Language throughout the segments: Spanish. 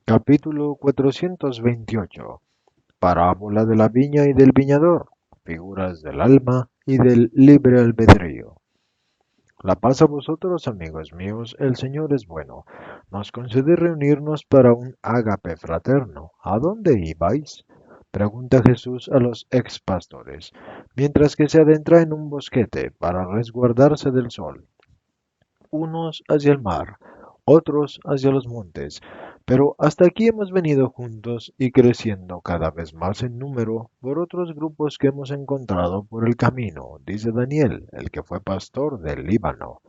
Capítulo 428. Parábola de la viña y del viñador. Figuras del alma y del libre albedrío. La paz a vosotros, amigos míos, el Señor es bueno. Nos concede reunirnos para un ágape fraterno. ¿A dónde ibais? Pregunta Jesús a los ex pastores, mientras que se adentra en un bosquete para resguardarse del sol. Unos hacia el mar, otros hacia los montes, pero hasta aquí hemos venido juntos y creciendo cada vez más en número por otros grupos que hemos encontrado por el camino, dice Daniel, el que fue pastor del Líbano.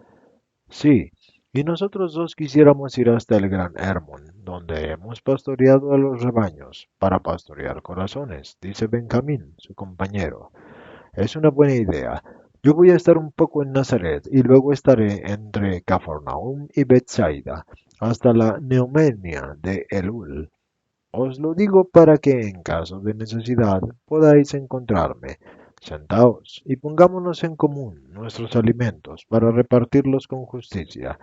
Sí, y nosotros dos quisiéramos ir hasta el gran Hermón, donde hemos pastoreado a los rebaños, para pastorear corazones, dice Benjamín, su compañero. Es una buena idea. Yo voy a estar un poco en Nazaret y luego estaré entre Cafarnaúm y Bethsaida, hasta la Neomenia de Elul. Os lo digo para que en caso de necesidad podáis encontrarme. Sentaos y pongámonos en común nuestros alimentos para repartirlos con justicia.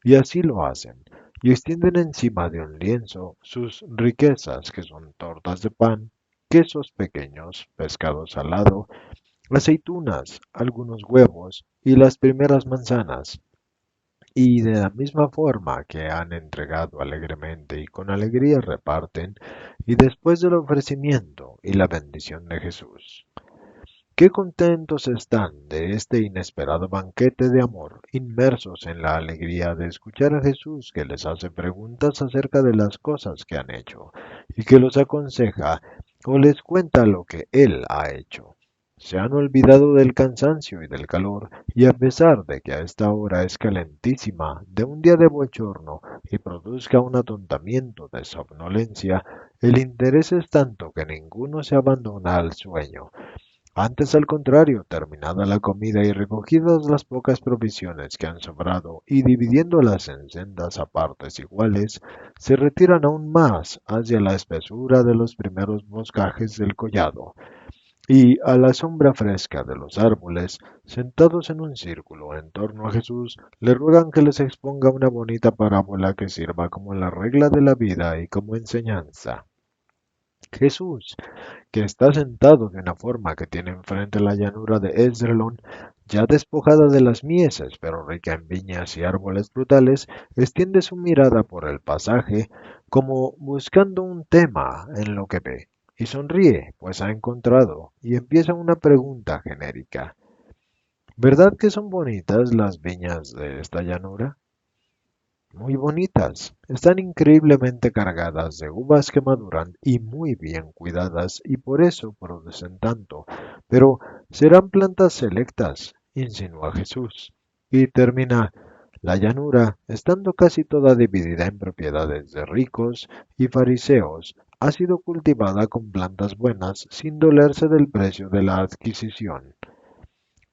Y así lo hacen, y extienden encima de un lienzo sus riquezas, que son tortas de pan, quesos pequeños, pescado salado, aceitunas, algunos huevos y las primeras manzanas. Y de la misma forma que han entregado alegremente y con alegría reparten, y después del ofrecimiento y la bendición de Jesús. Qué contentos están de este inesperado banquete de amor, inmersos en la alegría de escuchar a Jesús que les hace preguntas acerca de las cosas que han hecho, y que los aconseja o les cuenta lo que Él ha hecho. Se han olvidado del cansancio y del calor, y a pesar de que a esta hora es calentísima, de un día de bochorno, y produzca un atontamiento de somnolencia, el interés es tanto que ninguno se abandona al sueño. Antes, al contrario, terminada la comida y recogidas las pocas provisiones que han sobrado y dividiéndolas en sendas a partes iguales, se retiran aún más hacia la espesura de los primeros boscajes del collado, y a la sombra fresca de los árboles, sentados en un círculo en torno a Jesús, le ruegan que les exponga una bonita parábola que sirva como la regla de la vida y como enseñanza. Jesús, que está sentado de una forma que tiene enfrente la llanura de Esdrelón, ya despojada de las mieses, pero rica en viñas y árboles frutales, extiende su mirada por el pasaje como buscando un tema en lo que ve, y sonríe, pues ha encontrado, y empieza una pregunta genérica. ¿Verdad que son bonitas las viñas de esta llanura? Muy bonitas, están increíblemente cargadas de uvas que maduran y muy bien cuidadas y por eso producen tanto. Pero serán plantas selectas, insinúa Jesús. Y termina, la llanura, estando casi toda dividida en propiedades de ricos y fariseos, ha sido cultivada con plantas buenas sin dolerse del precio de la adquisición.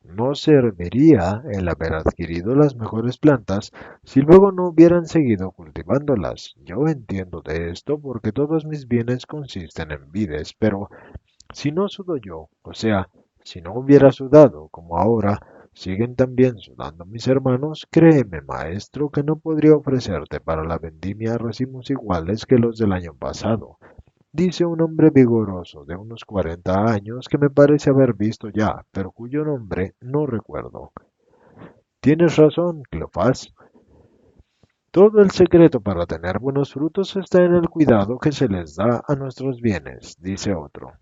No serviría el haber adquirido las mejores plantas si luego no hubieran seguido cultivándolas. Yo entiendo de esto porque todos mis bienes consisten en vides, pero si no sudo yo, o sea, si no hubiera sudado como ahora, siguen también sudando mis hermanos, créeme, maestro, que no podría ofrecerte para la vendimia racimos iguales que los del año pasado. Dice un hombre vigoroso de unos 40 años que me parece haber visto ya, pero cuyo nombre no recuerdo. Tienes razón, Cleofás. Todo el secreto para tener buenos frutos está en el cuidado que se les da a nuestros bienes, dice otro.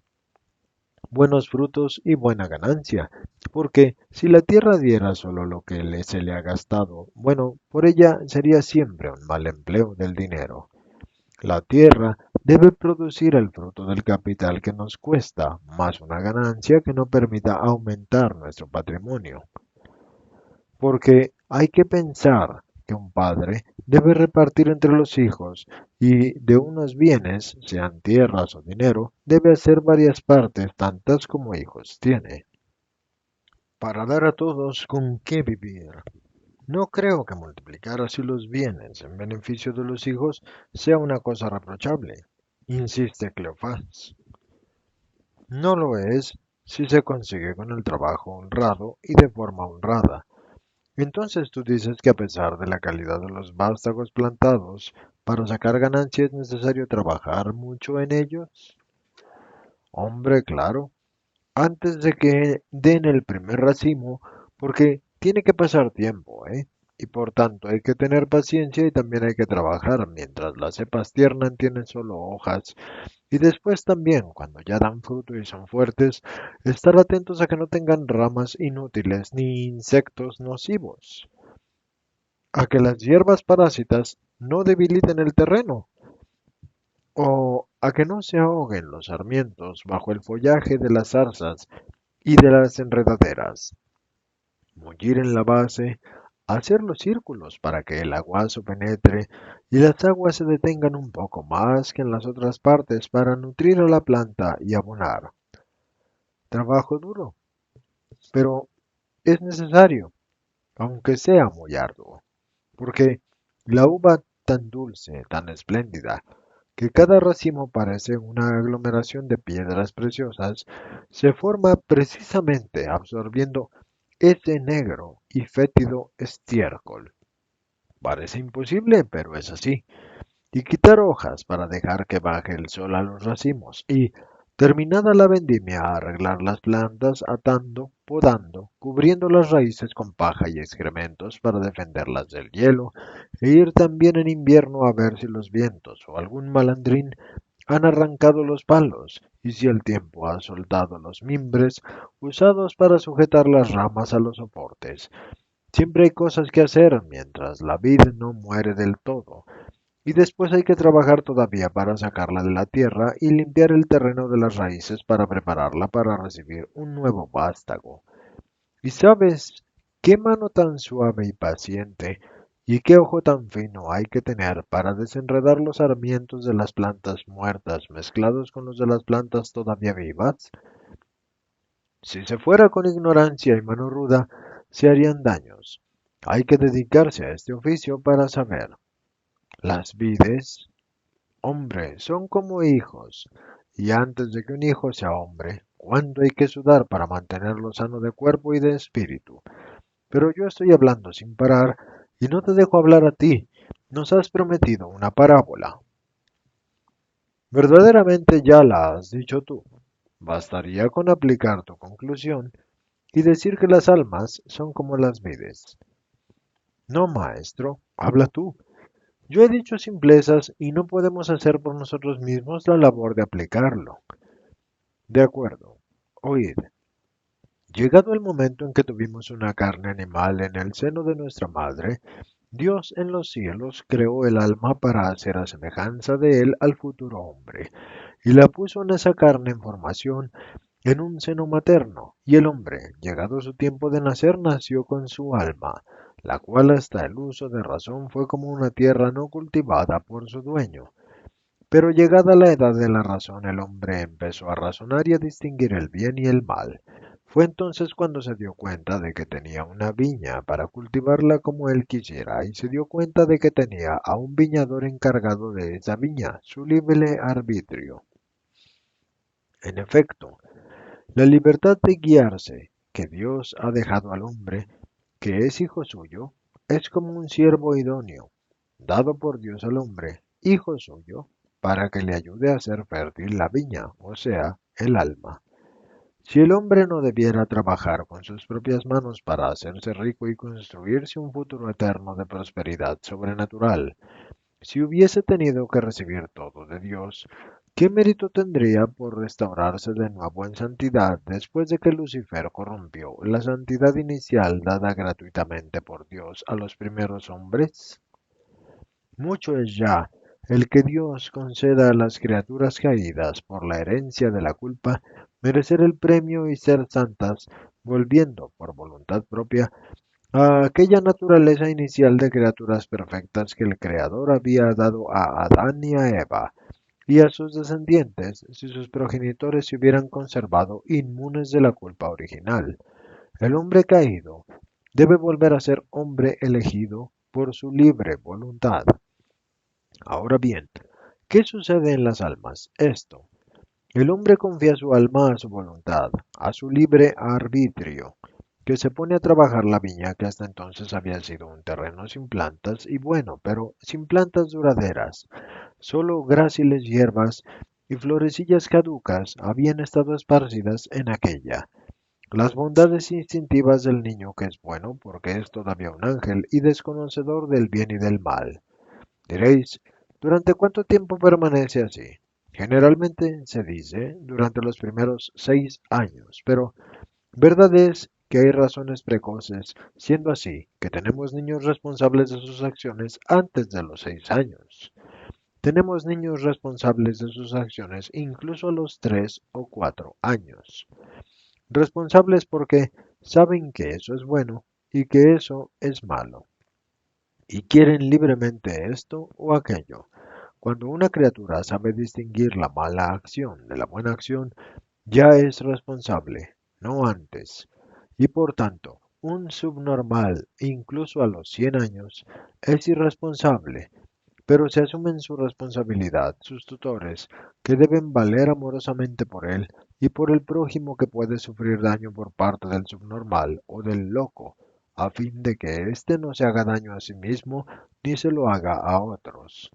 Buenos frutos y buena ganancia, porque si la tierra diera solo lo que se le ha gastado, bueno, por ella sería siempre un mal empleo del dinero. La tierra debe producir el fruto del capital que nos cuesta, más una ganancia que no permita aumentar nuestro patrimonio. Porque hay que pensar que un padre debe repartir entre los hijos y de unos bienes, sean tierras o dinero, debe hacer varias partes tantas como hijos tiene, para dar a todos con qué vivir. No creo que multiplicar así los bienes en beneficio de los hijos sea una cosa reprochable, insiste Cleofás. No lo es si se consigue con el trabajo honrado y de forma honrada. Entonces tú dices que a pesar de la calidad de los vástagos plantados, ¿Para sacar ganancia es necesario trabajar mucho en ellos? Hombre, claro, antes de que den el primer racimo, porque tiene que pasar tiempo, ¿eh? Y por tanto hay que tener paciencia y también hay que trabajar mientras las cepas tiernas tienen solo hojas. Y después también, cuando ya dan fruto y son fuertes, estar atentos a que no tengan ramas inútiles ni insectos nocivos, a que las hierbas parásitas no debiliten el terreno, o a que no se ahoguen los sarmientos bajo el follaje de las zarzas y de las enredaderas. Mullir en la base, hacer los círculos para que el aguazo penetre y las aguas se detengan un poco más que en las otras partes para nutrir a la planta y abonar. Trabajo duro, pero es necesario, aunque sea muy arduo, porque la uva tan dulce, tan espléndida, que cada racimo parece una aglomeración de piedras preciosas, se forma precisamente absorbiendo ese negro y fétido estiércol. Parece imposible, pero es así. Y quitar hojas para dejar que baje el sol a los racimos y, terminada la vendimia, arreglar las plantas atando, podando, cubriendo las raíces con paja y excrementos para defenderlas del hielo, e ir también en invierno a ver si los vientos o algún malandrín han arrancado los palos y si el tiempo ha soltado los mimbres usados para sujetar las ramas a los soportes. Siempre hay cosas que hacer mientras la vid no muere del todo, y después hay que trabajar todavía para sacarla de la tierra y limpiar el terreno de las raíces para prepararla para recibir un nuevo vástago. ¿Y sabes qué mano tan suave y paciente y qué ojo tan fino hay que tener para desenredar los sarmientos de las plantas muertas mezclados con los de las plantas todavía vivas? Si se fuera con ignorancia y mano ruda, se harían daños. Hay que dedicarse a este oficio para saber. Las vides, hombre, son como hijos, y antes de que un hijo sea hombre, cuánto hay que sudar para mantenerlo sano de cuerpo y de espíritu. Pero yo estoy hablando sin parar y no te dejo hablar a ti. Nos has prometido una parábola. Verdaderamente ya la has dicho tú. Bastaría con aplicar tu conclusión y decir que las almas son como las vides. No, maestro, habla tú. Yo he dicho simplezas y no podemos hacer por nosotros mismos la labor de aplicarlo. De acuerdo. Oíd. Llegado el momento en que tuvimos una carne animal en el seno de nuestra madre, Dios en los cielos creó el alma para hacer a semejanza de él al futuro hombre, y la puso en esa carne en formación en un seno materno, y el hombre, llegado su tiempo de nacer, nació con su alma, la cual hasta el uso de razón fue como una tierra no cultivada por su dueño. Pero llegada la edad de la razón, el hombre empezó a razonar y a distinguir el bien y el mal. Fue entonces cuando se dio cuenta de que tenía una viña para cultivarla como él quisiera, y se dio cuenta de que tenía a un viñador encargado de esa viña, su libre arbitrio. En efecto, la libertad de guiarse que Dios ha dejado al hombre, que es hijo suyo, es como un siervo idóneo, dado por Dios al hombre, hijo suyo, para que le ayude a hacer fértil la viña, o sea, el alma. Si el hombre no debiera trabajar con sus propias manos para hacerse rico y construirse un futuro eterno de prosperidad sobrenatural, si hubiese tenido que recibir todo de Dios, ¿qué mérito tendría por restaurarse de nuevo en santidad después de que Lucifer corrompió la santidad inicial dada gratuitamente por Dios a los primeros hombres? Mucho es ya el que Dios conceda a las criaturas caídas por la herencia de la culpa merecer el premio y ser santas, volviendo por voluntad propia a aquella naturaleza inicial de criaturas perfectas que el Creador había dado a Adán y a Eva, y a sus descendientes si sus progenitores se hubieran conservado inmunes de la culpa original. El hombre caído debe volver a ser hombre elegido por su libre voluntad. Ahora bien, ¿qué sucede en las almas? Esto. El hombre confía su alma a su voluntad, a su libre arbitrio, que se pone a trabajar la viña que hasta entonces había sido un terreno sin plantas y bueno, pero sin plantas duraderas. Solo gráciles hierbas y florecillas caducas habían estado esparcidas en aquella. Las bondades instintivas del niño que es bueno porque es todavía un ángel y desconocedor del bien y del mal. Diréis, ¿durante cuánto tiempo permanece así? Generalmente se dice durante los primeros 6 años, pero verdad es que hay razones precoces, siendo así que tenemos niños responsables de sus acciones antes de los 6 años. Tenemos niños responsables de sus acciones incluso a los 3 o 4 años. Responsables porque saben que eso es bueno y que eso es malo, y quieren libremente esto o aquello. Cuando una criatura sabe distinguir la mala acción de la buena acción, ya es responsable, no antes. Y por tanto, un subnormal, incluso a los 100 años, es irresponsable, pero se asumen su responsabilidad sus tutores, que deben valer amorosamente por él y por el prójimo que puede sufrir daño por parte del subnormal o del loco, a fin de que éste no se haga daño a sí mismo ni se lo haga a otros.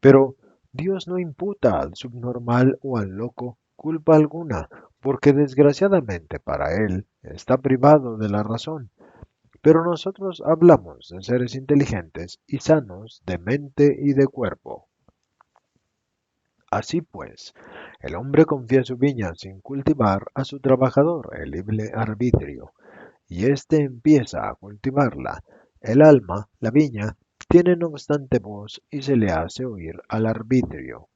Pero Dios no imputa al subnormal o al loco culpa alguna, porque desgraciadamente para él está privado de la razón. Pero nosotros hablamos de seres inteligentes y sanos de mente y de cuerpo. Así pues, el hombre confía su viña sin cultivar a su trabajador el libre arbitrio, y éste empieza a cultivarla. El alma, la viña, tiene no obstante voz y se le hace oír al arbitrio.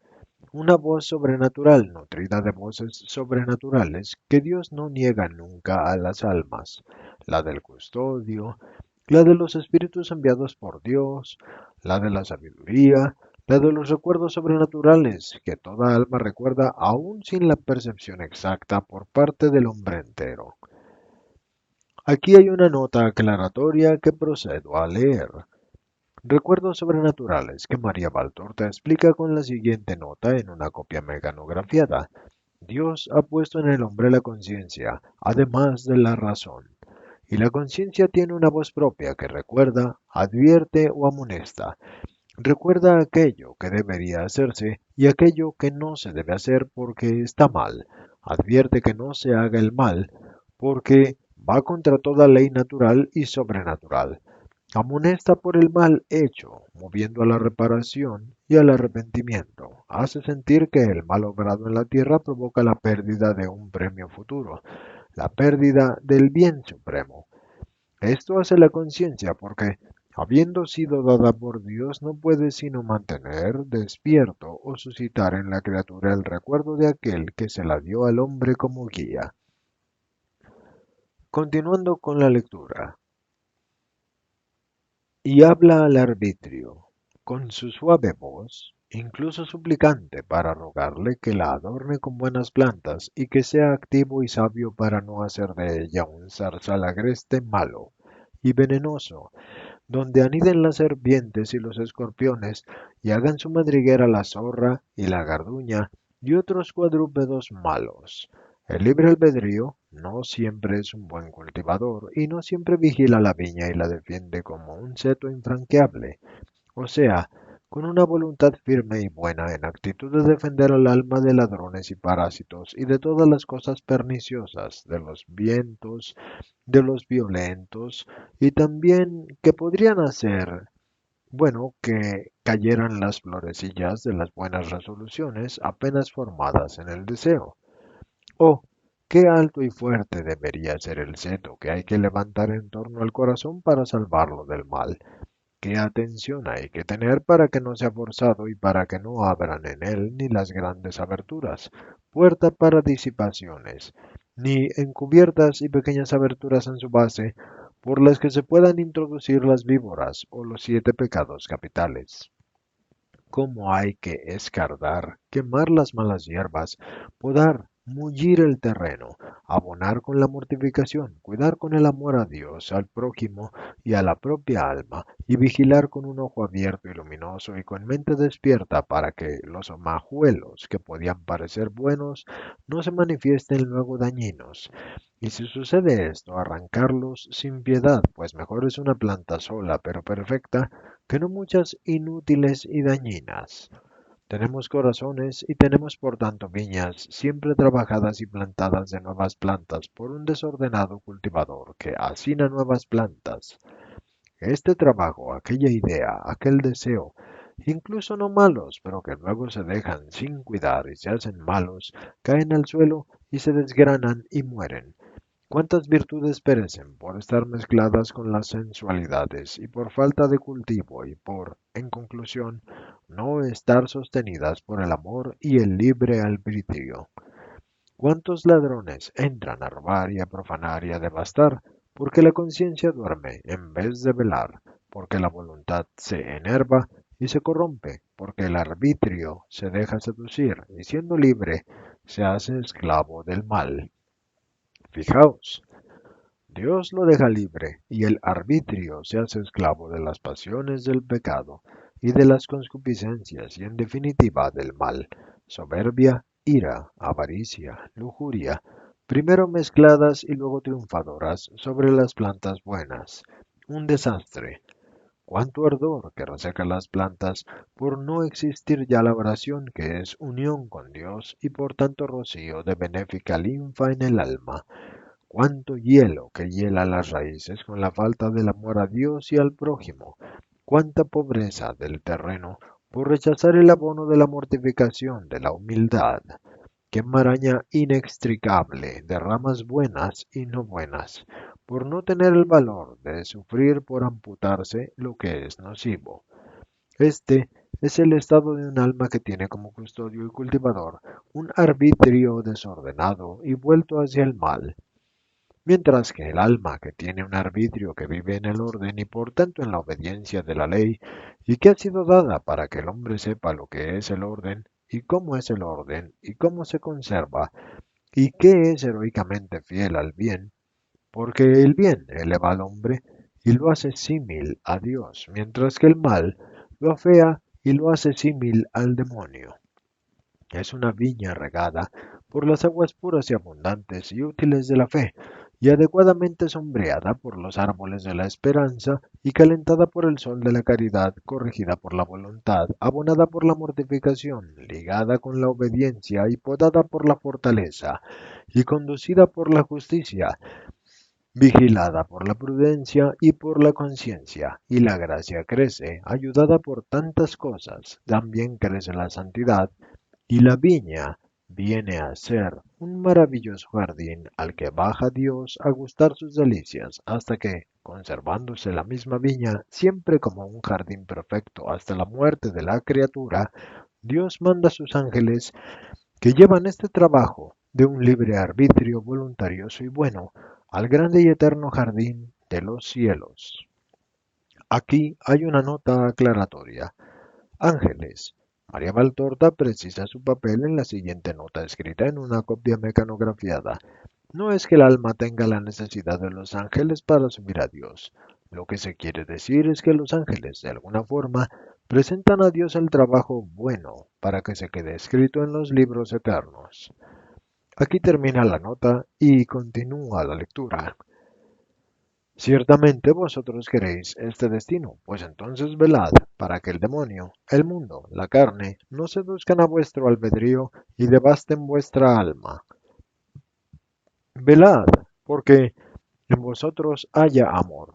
Una voz sobrenatural nutrida de voces sobrenaturales que Dios no niega nunca a las almas, la del custodio, la de los espíritus enviados por Dios, la de la sabiduría, la de los recuerdos sobrenaturales que toda alma recuerda aún sin la percepción exacta por parte del hombre entero. Aquí hay una nota aclaratoria que procedo a leer. Recuerdos sobrenaturales que María Valtorta explica con la siguiente nota en una copia mecanografiada. Dios ha puesto en el hombre la conciencia, además de la razón, y la conciencia tiene una voz propia que recuerda, advierte o amonesta. Recuerda aquello que debería hacerse y aquello que no se debe hacer porque está mal. Advierte que no se haga el mal porque va contra toda ley natural y sobrenatural. Amonesta por el mal hecho, moviendo a la reparación y al arrepentimiento. Hace sentir que el mal obrado en la tierra provoca la pérdida de un premio futuro, la pérdida del bien supremo. Esto hace la conciencia porque, habiendo sido dada por Dios, no puede sino mantener despierto o suscitar en la criatura el recuerdo de aquel que se la dio al hombre como guía. Continuando con la lectura. Y habla al arbitrio, con su suave voz, incluso suplicante, para rogarle que la adorne con buenas plantas y que sea activo y sabio para no hacer de ella un zarzal agreste malo y venenoso, donde aniden las serpientes y los escorpiones y hagan su madriguera la zorra y la garduña y otros cuadrúpedos malos. El libre albedrío no siempre es un buen cultivador y no siempre vigila la viña y la defiende como un seto infranqueable, o sea, con una voluntad firme y buena en actitud de defender al alma de ladrones y parásitos y de todas las cosas perniciosas, de los vientos, de los violentos, y también que podrían hacer, bueno, que cayeran las florecillas de las buenas resoluciones apenas formadas en el deseo. Oh, qué alto y fuerte debería ser el seto que hay que levantar en torno al corazón para salvarlo del mal. Qué atención hay que tener para que no sea forzado y para que no abran en él ni las grandes aberturas, puerta para disipaciones, ni encubiertas y pequeñas aberturas en su base, por las que se puedan introducir las víboras o los 7 pecados capitales. Cómo hay que escardar, quemar las malas hierbas, podar, mullir el terreno, abonar con la mortificación, cuidar con el amor a Dios, al prójimo y a la propia alma, y vigilar con un ojo abierto y luminoso y con mente despierta para que los majuelos que podían parecer buenos no se manifiesten luego dañinos, Y si sucede esto, arrancarlos sin piedad, pues mejor es una planta sola pero perfecta que no muchas inútiles y dañinas. Tenemos corazones y tenemos por tanto viñas, siempre trabajadas y plantadas de nuevas plantas por un desordenado cultivador que hacina nuevas plantas. Este trabajo, aquella idea, aquel deseo, incluso no malos, pero que luego se dejan sin cuidar y se hacen malos, caen al suelo y se desgranan y mueren. ¿Cuántas virtudes perecen por estar mezcladas con las sensualidades y por falta de cultivo y por, en conclusión, no estar sostenidas por el amor y el libre albedrío? ¿Cuántos ladrones entran a robar y a profanar y a devastar porque la conciencia duerme en vez de velar, porque la voluntad se enerva y se corrompe, porque el arbitrio se deja seducir y siendo libre se hace esclavo del mal? Fijaos, Dios lo deja libre y el arbitrio se hace esclavo de las pasiones del pecado y de las concupiscencias y en definitiva del mal, soberbia, ira, avaricia, lujuria, primero mezcladas y luego triunfadoras sobre las plantas buenas. Un desastre. Cuánto ardor que reseca las plantas por no existir ya la oración que es unión con Dios y por tanto rocío de benéfica linfa en el alma. Cuánto hielo que hiela las raíces con la falta del amor a Dios y al prójimo. Cuánta pobreza del terreno por rechazar el abono de la mortificación, de la humildad. Qué maraña inextricable de ramas buenas y no buenas, por no tener el valor de sufrir por amputarse lo que es nocivo. Este es el estado de un alma que tiene como custodio y cultivador un arbitrio desordenado y vuelto hacia el mal, mientras que el alma que tiene un arbitrio que vive en el orden y por tanto en la obediencia de la ley, y que ha sido dada para que el hombre sepa lo que es el orden, y cómo es el orden, y cómo se conserva, y qué es heroicamente fiel al bien, porque el bien eleva al hombre y lo hace símil a Dios, mientras que el mal lo afea y lo hace símil al demonio. Es una viña regada por las aguas puras y abundantes y útiles de la fe, y adecuadamente sombreada por los árboles de la esperanza, y calentada por el sol de la caridad, corregida por la voluntad, abonada por la mortificación, ligada con la obediencia y podada por la fortaleza, y conducida por la justicia, vigilada por la prudencia y por la conciencia, y la gracia crece, ayudada por tantas cosas, también crece la santidad, y la viña viene a ser un maravilloso jardín al que baja Dios a gustar sus delicias, hasta que, conservándose la misma viña siempre como un jardín perfecto hasta la muerte de la criatura, Dios manda a sus ángeles que llevan este trabajo de un libre arbitrio voluntarioso y bueno al grande y eterno jardín de los cielos. Aquí hay una nota aclaratoria. Ángeles. María Valtorta precisa su papel en la siguiente nota escrita en una copia mecanografiada. No es que el alma tenga la necesidad de los ángeles para subir a Dios. Lo que se quiere decir es que los ángeles, de alguna forma, presentan a Dios el trabajo bueno para que se quede escrito en los libros eternos. Aquí termina la nota y continúa la lectura. Ciertamente vosotros queréis este destino, pues entonces velad, para que el demonio, el mundo, la carne, no seduzcan a vuestro albedrío y devasten vuestra alma. Velad, porque en vosotros haya amor,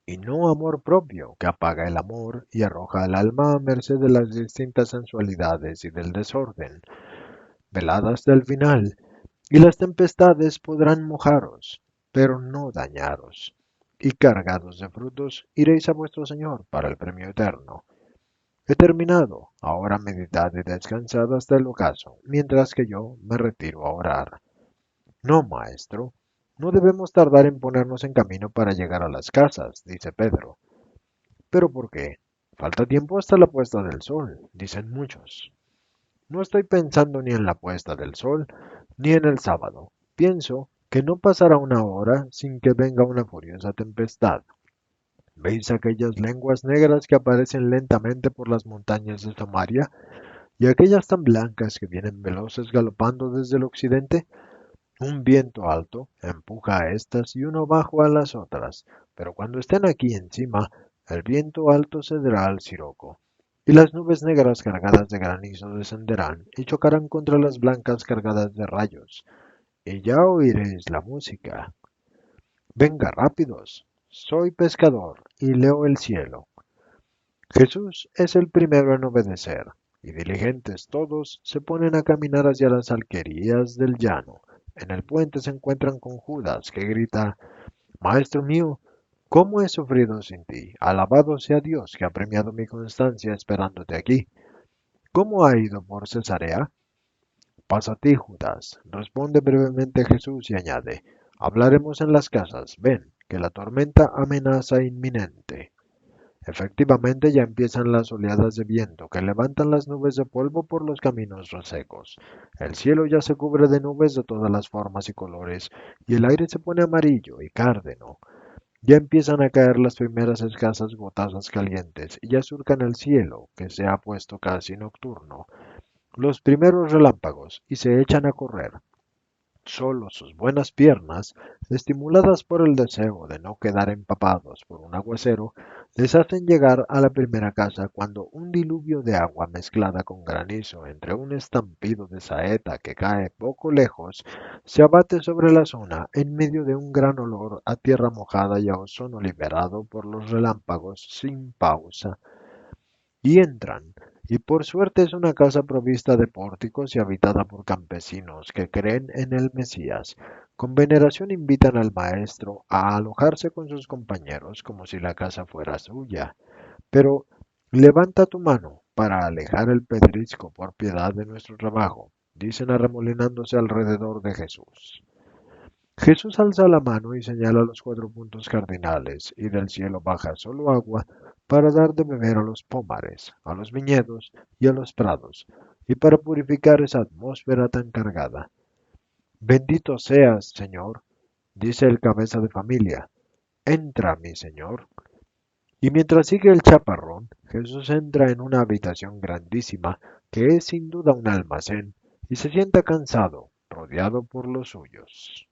y no amor propio, que apaga el amor y arroja al alma a merced de las distintas sensualidades y del desorden. Velad hasta el final, y las tempestades podrán mojaros, pero no dañaros. Y cargados de frutos, iréis a vuestro Señor para el premio eterno. He terminado, ahora meditad y descansad hasta el ocaso, mientras que yo me retiro a orar. No, maestro, no debemos tardar en ponernos en camino para llegar a las casas, dice Pedro. ¿Pero por qué? Falta tiempo hasta la puesta del sol, dicen muchos. No estoy pensando ni en la puesta del sol, ni en el sábado. Pienso que no pasará una hora sin que venga una furiosa tempestad. ¿Veis aquellas lenguas negras que aparecen lentamente por las montañas de Samaria? ¿Y aquellas tan blancas que vienen veloces galopando desde el occidente? Un viento alto empuja a estas y uno bajo a las otras, pero cuando estén aquí encima, el viento alto cederá al siroco, y las nubes negras cargadas de granizo descenderán y chocarán contra las blancas cargadas de rayos, y ya oiréis la música. Venga, rápidos. Soy pescador y leo el cielo. Jesús es el primero en obedecer, y diligentes todos se ponen a caminar hacia las alquerías del llano. En el puente se encuentran con Judas, que grita, Maestro mío, ¿cómo he sufrido sin ti? Alabado sea Dios que ha premiado mi constancia esperándote aquí. ¿Cómo ha ido por Cesarea? Pasa a ti, Judas, responde brevemente Jesús y añade, hablaremos en las casas, ven, que la tormenta amenaza inminente. Efectivamente, ya empiezan las oleadas de viento que levantan las nubes de polvo por los caminos resecos. El cielo ya se cubre de nubes de todas las formas y colores, y el aire se pone amarillo y cárdeno. Ya empiezan a caer las primeras escasas gotazas calientes, y ya surcan el cielo, que se ha puesto casi nocturno, los primeros relámpagos, y se echan a correr. Solo sus buenas piernas, estimuladas por el deseo de no quedar empapados por un aguacero, les hacen llegar a la primera casa cuando un diluvio de agua mezclada con granizo entre un estampido de saeta que cae poco lejos, se abate sobre la zona en medio de un gran olor a tierra mojada y a ozono liberado por los relámpagos sin pausa. Y entran, y por suerte es una casa provista de pórticos y habitada por campesinos que creen en el Mesías. Con veneración invitan al maestro a alojarse con sus compañeros como si la casa fuera suya. Pero levanta tu mano para alejar el pedrisco por piedad de nuestro trabajo, dicen arremolinándose alrededor de Jesús. Jesús alza la mano y señala los 4 puntos cardinales, y del cielo baja solo agua para dar de beber a los pómares, a los viñedos y a los prados, y para purificar esa atmósfera tan cargada. Bendito seas, Señor, dice el cabeza de familia. Entra, mi Señor. Y mientras sigue el chaparrón, Jesús entra en una habitación grandísima, que es sin duda un almacén, y se sienta cansado, rodeado por los suyos.